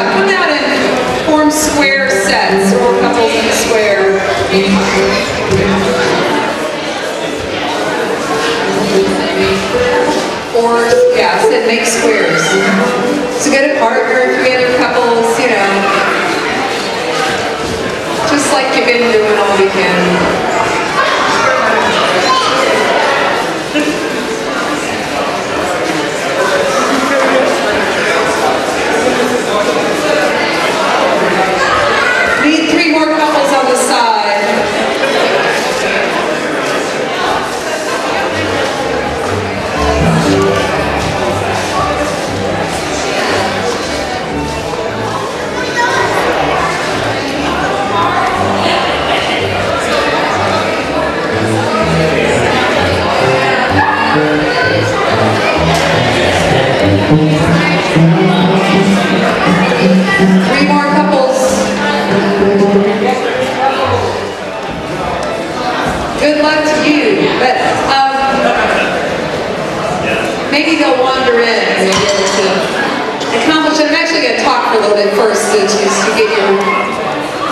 come out and form square sets, or couples in a square. Or, yeah, I said make squares. So get a partner, together couples, you know, just like you've been doing all weekend. Need 3 more couples on the side. Three more couples. Good luck to you. But maybe they'll wander in and you'll be able to accomplish it. I'm actually going to talk for a little bit first to get your,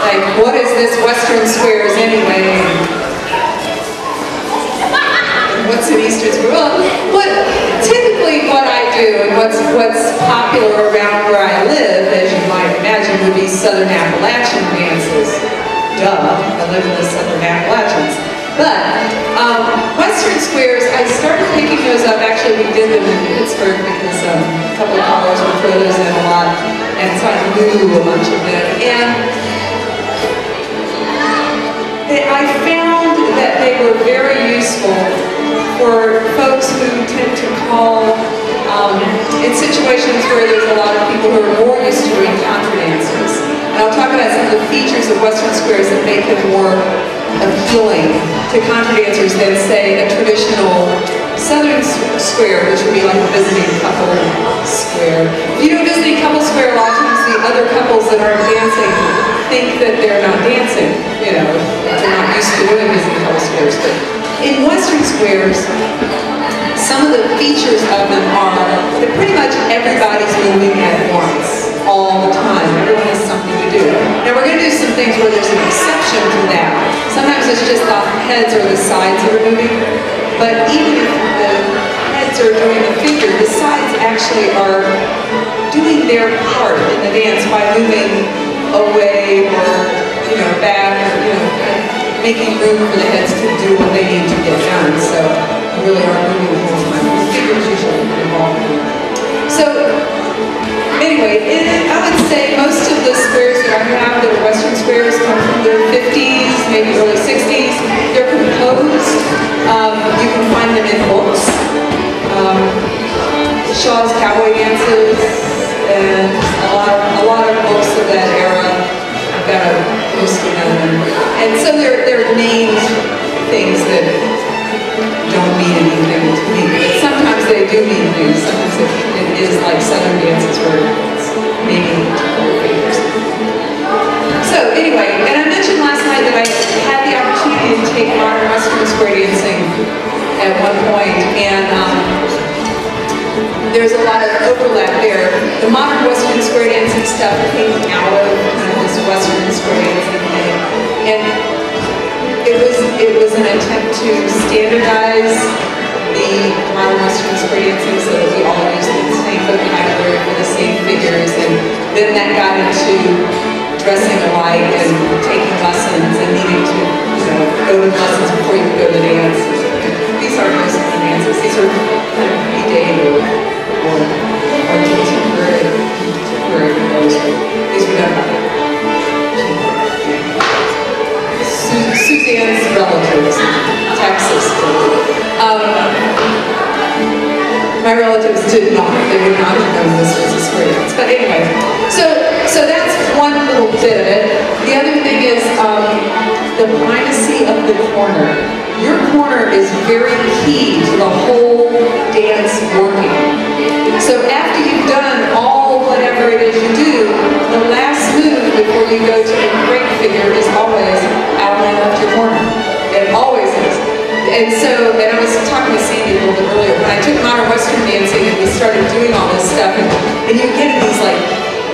like, what is this Western squares anyway? What's an Eastern square? Well, typically what I do and what's popular around where I live, as you might imagine, would be Southern Appalachian dances. Duh, I live in the Southern Appalachians. But Western squares, I started picking those up. Actually, we did them in Pittsburgh because a couple of callers would throw those in a lot, and so I knew a bunch of them. And I found that they were very useful for folks who tend to call in situations where there's a lot of people who are more used to doing contra dances. And I'll talk about some of the features of Western squares that make them more appealing to contra dancers than, say, a traditional Southern square, which would be like a visiting couple square. If you do a visiting couple square, a lot of times the other couples that aren't dancing think that they're not dancing, you know, they're not used to doing visiting couple squares. But in Western squares, some of the features of them are that pretty much everybody's moving at once, all the time. Everyone has something to do. Now we're going to do some things where there's an exception to that. Sometimes it's just the heads or the sides that are moving, but even if the heads are doing the figure, the sides actually are doing their part in the dance by moving away or, you know, back, or, you know, making room for the heads to do what they need to get done. So you really are moving the whole time. The figures usually involved in that. So anyway, I would say most of the squares that I have that are Western squares come from the 50s, maybe early 60s. They're composed. You can find them in books. Shaw's Cowboy Dances, and a lot of books of that era. I've got a posting of them. And so they're named things that don't mean anything to me. But sometimes they do mean things. Sometimes it is like Southern dances where it's naming particular figures. So anyway, and I mentioned last night that I had the opportunity to take modern Western square dancing at one point, and there's a lot of overlap there. The modern Western square dancing stuff came out of kind of this Western square dancing thing, and it was an attempt to standardize the modern Western square dancing so that we all use the same vocabulary for the same figures, and then that got into dressing alike and taking lessons and needing to, you know, go to lessons before you can go to the dance. These aren't most of the dances. These are kind of pre-dated or contemporary goals. These were done by Suzanne's relatives in Texas. My relatives did not. They would not have known this was a square dance. But anyway, so that's one little bit of it. The other thing is the primacy of the corner. Your corner is very key to the whole dance working. So after you've done all whatever it is you do, the last move before you go to the break figure is always out and left your corner. It always is. And so, and I was talking to Sandy a little bit earlier, when I took modern Western dancing and we started doing all this stuff, and you get in these like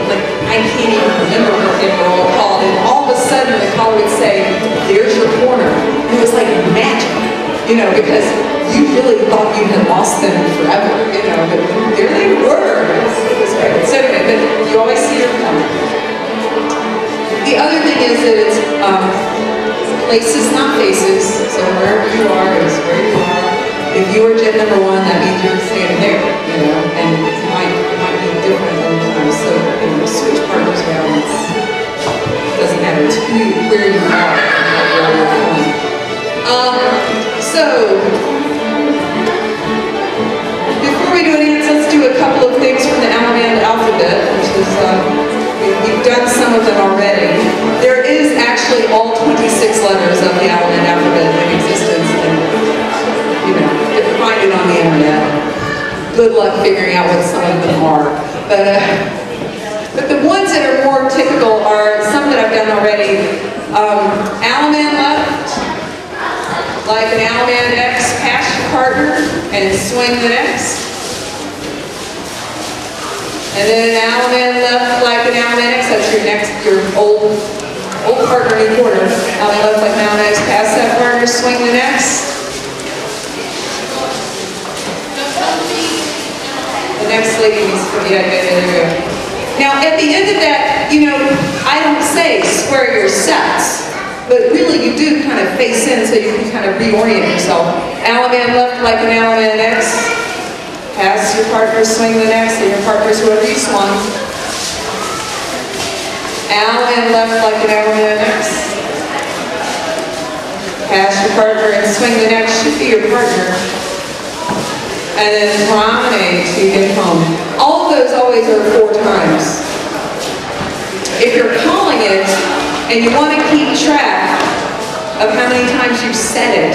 like, I can't even remember what they were all called, and all of a sudden the caller would say, there's your corner. And it was like magic, you know, because you really thought you had lost them forever, you know, but there they were. It was great. So anyway, but you always see your corner. The other thing is that it's places, not faces, so wherever you are is where you are. If you are jet number 1, that means you're standing there, you know, and it might be different over time. So, you know, switch partners around. It doesn't matter. It's where you are, not where you're going. So, before we do anything, let's do a couple of things from the Allemande alphabet, which is, we've done some of them already. There is actually all 26 letters of the Allemande alphabet in existence, and you know, you can find it on the internet. Good luck figuring out what some of them are. But the ones that are more typical are some that I've done already. Allemande left, like an Allemande X, pass your partner and swing the next. And then an Allemande left, like an Allemande X, that's your old partner in the corner. Allemande left, like an Allemande X, pass that partner, swing the next. The next lady needs to be, there you go. Now, at the end of that, you know, I don't say square your sets, but really you do kind of face in so you can kind of reorient yourself. Allemande left, like an Allemande X. Pass your partner, swing the next, and your partner's whoever you swung. Allemande left, like an Allemande X. Pass your partner and swing the next, should be your partner. And then promenade till you get home. All of those always are 4 times. If you're calling it, and you want to keep track of how many times you've said it,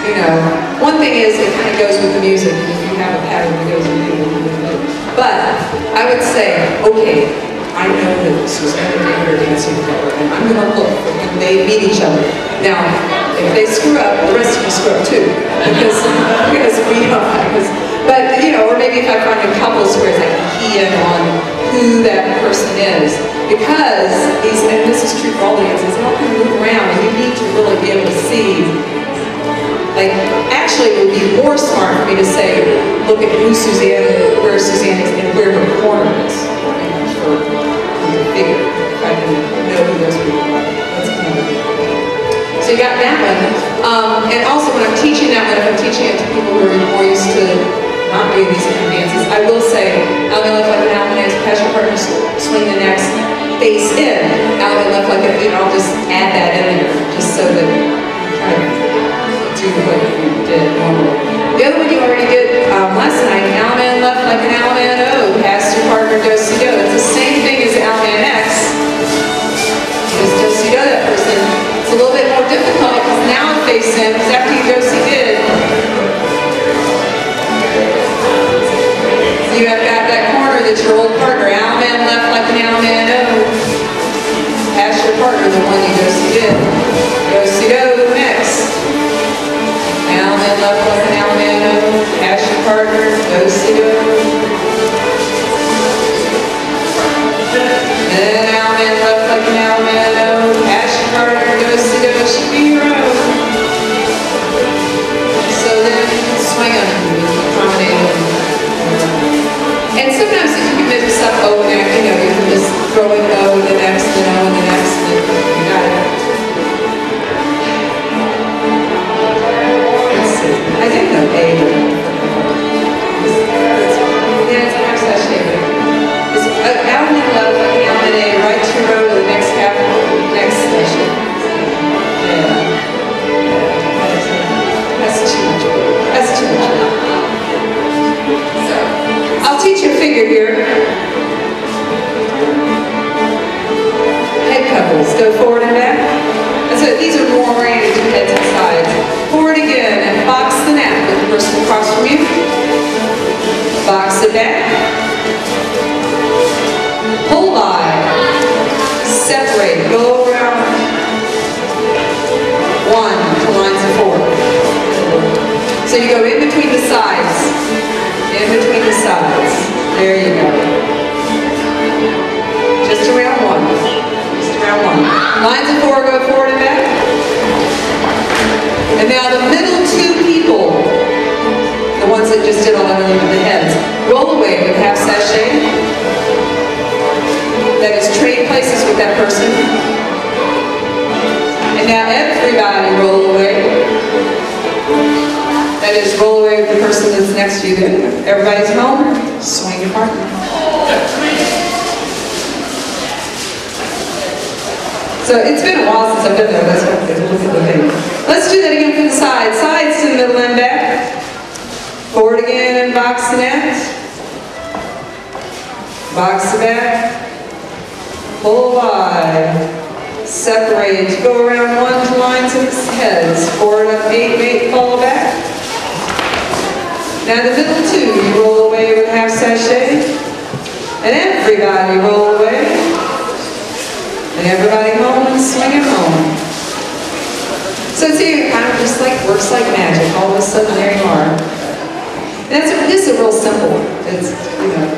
you know, one thing is it kind of goes with the music. If you have a pattern that goes with it. But I would say, okay, I know that Susanna and David are dancing together, and I'm going to look when they meet each other. Now, if they screw up, the rest of you screw up too, because we don't. But you know, or maybe if I find a couple squares, I can key in on who that person is, because these, and this is true for all the dances, they all kind of move around, and you need to really be able to see. Like, actually, it would be more smart for me to say, look at who Suzanne, where Suzanne is, and where her corner is. For the figure, if I can know who those people are. That's kind of so you got that one. And also, when I'm teaching that one, if I'm teaching it to people who are more used to not doing these kind of dances, I will say, Allemande left, like an Allemande X, pass your partner, swing the next, face in. Allemande left, like a, you know, I'll just add that in there, just so that you kind of do what you did normally. The other one you already did last night, Allemande left, like an Allemande O, pass your partner, do-si-do. It's the same thing as Allemande X. Just do-si-do that person. It's a little bit more difficult because now it face in, because after you do-si-did, you have got that corner that's your old partner. Allemande left, like an Allemande O. Pass your partner, the one you do-si-did. Do-si-do next. Allemande left, like an Allemande O. Pass your partner, do-si-do. Then Allemande left, like an Allemande O. Pass your partner, do-si-do. Should be your own. So then swing on them, promenade. And sometimes if you can mix up O and X, you know, you can just throw in O and the next, then O and the next, and then you got it. Let's see. I didn't know A, but yeah, it's an X sashay. It's Allemande left, like an Allemande A, right to row to the next half, next session. Yeah. That's too much. That's too much. So, I'll teach you a figure here. Head couples. Go forward and back. And so these are more oriented to heads and sides. Forward again and box the nap with the person across from you. Box it back. Pull by. Separate. Go around. 1 to lines of 4. So you go in between the sides. In between the sides. There you go. just around one. Just around one. Lines of four go forward and back. And now the middle two people, the ones that just did all that with the heads, roll away with half sashay. That is, trade places with that person. And now everybody roll away. That is, roll away with the person that's next to you. Everybody's home. Swing your partner. So it's been a while since I've done that. Let's look at the thing. Let's do that again from the side. Sides to the middle and back. Forward again and box the net. Box the back. Pull wide. Separate. Go around one to lines of heads. Forward up 8, mate, follow back. Now the middle two, you roll away with half sashay. And everybody roll away. And everybody home and swing it home. So see, it kind of just like works like magic. All of a sudden there you are. This is real simple. It's, you know,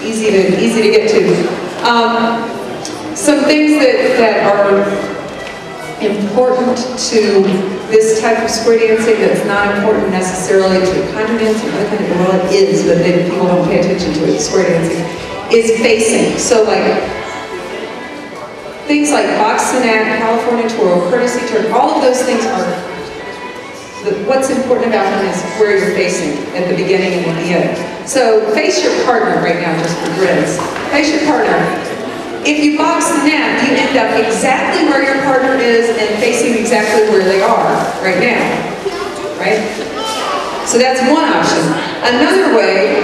easy to get to. Some things that are important to this type of square dancing that's not important necessarily to contour dancing, other kind of, well it is, but then people don't pay attention to it, square dancing, is facing. So like, things like box the net, California twirl, courtesy turn, all of those things are, what's important about them is where you're facing at the beginning and at the end. So face your partner right now, just for grids. Face your partner. If you box the net, you end up exactly where your partner is and facing exactly where they are right now, right? So that's one option. Another way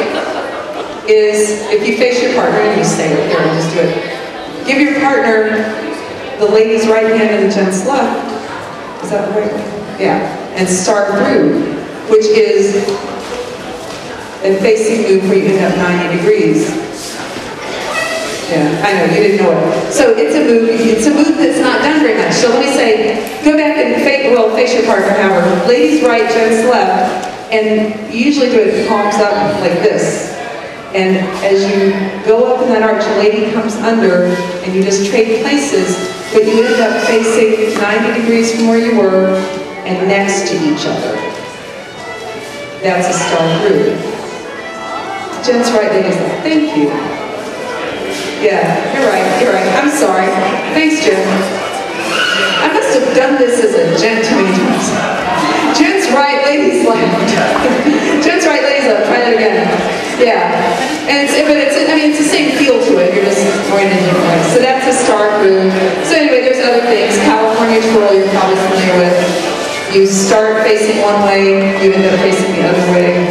is if you face your partner, and you stay right here, and just do it. Give your partner the lady's right hand and the gent's left. Is that the right way? Yeah. And start through, which is a facing move where you end up 90 degrees. Yeah, I know, you didn't know it. So it's a move that's not done very much. So let me say, go back and face your partner, however. Ladies right, gents left, and you usually do it palms up like this. And as you go up in that arch, a lady comes under, and you just trade places, but you end up facing 90 degrees from where you were, and next to each other. That's a star through. Gents right, ladies left. Thank you. Yeah, you're right. I'm sorry. Thanks, Jim. I must have done this as a gent too many times. Gents right, ladies left. Gents right, ladies left. Try that again. Yeah. And it's the same feel to it. You're just going in different ways. So that's a star move. So anyway, there's other things. California twirl, you're probably familiar with. You start facing one way, you end up facing the other way.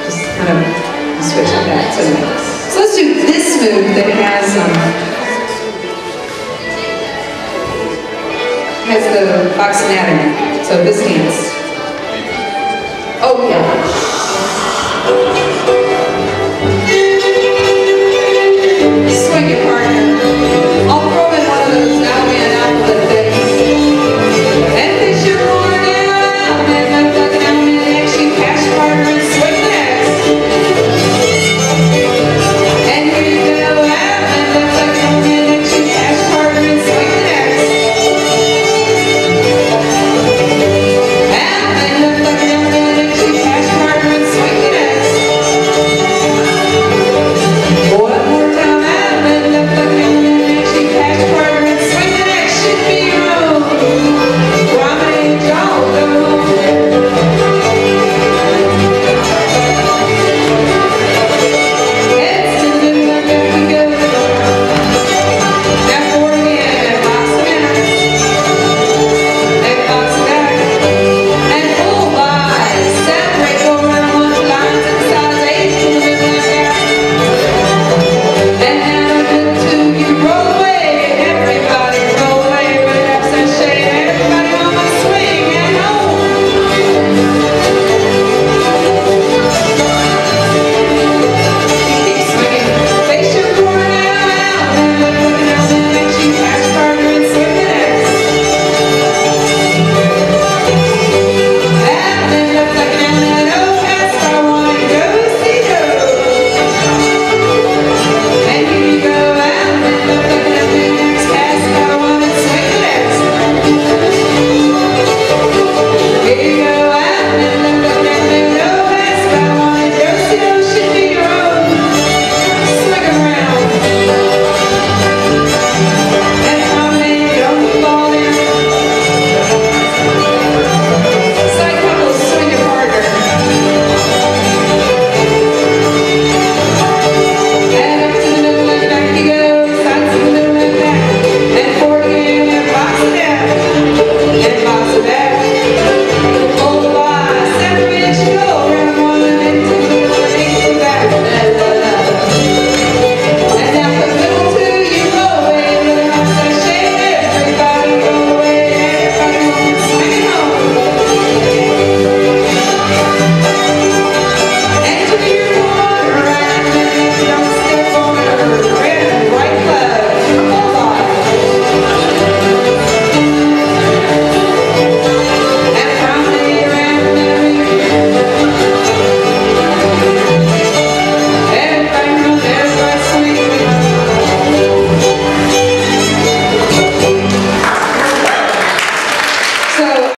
Just kind of switch it back. So let's do this move that has the box anatomy. So this dance. Oh yeah.